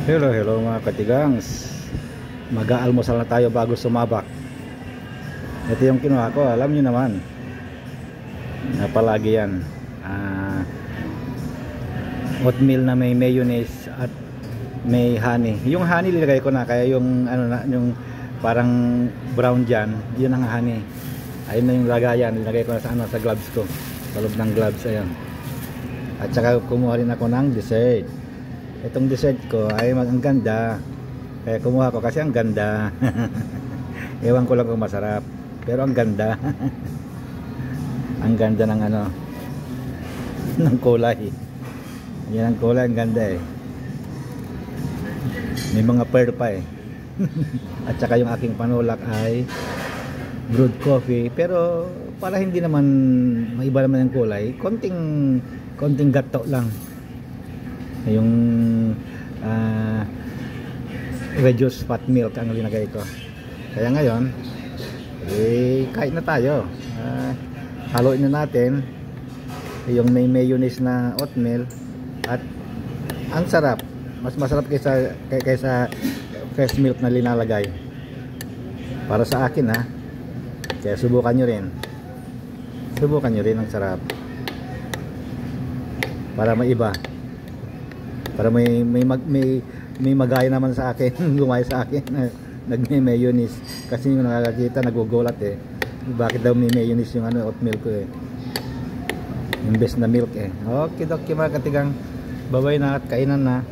Hello, hello mga katigangs. Mag-aalmusal na tayo bago sumabak. Ito yung kinuha ko, alam niyo naman na palagi yan. Oatmeal na may mayonnaise at may honey. Yung honey nilagay ko na, kaya yung ano na, yung parang brown dyan, yun ang honey. Ayun na yung lagayan, nilagay ko na sa ano, sa gloves ko, sa loob ng gloves. Ayun. At saka kumuha rin ako ng dessert. Itong dessert ko ay ang ganda, kaya kumuha ko kasi ang ganda. Ewan ko lang kung masarap, pero ang ganda. Ang ganda ng ano, ng kulay. Yan ang kulay, ang ganda eh. May mga pearl pa eh. At saka yung aking panulak ay brewed coffee, pero para hindi naman maiba naman ang kulay, konting gato lang yung reduced fat milk ang linagay ko. Kaya ngayon kain na tayo. Haluin na natin yung may mayonnaise na oatmeal, at ang sarap, mas masarap kaysa fresh milk na linalagay para sa akin ha. Kaya subukan nyo rin, ang sarap, para maiba, para may magaya naman sa akin. Gumaya sa akin na nagme-mayonnaise, kasi yung nakakakita nagugulat eh, bakit daw may mayonnaise yung ano, oatmeal ko eh, imbes na milk eh. Okay mga katigang, babay na at kainan na.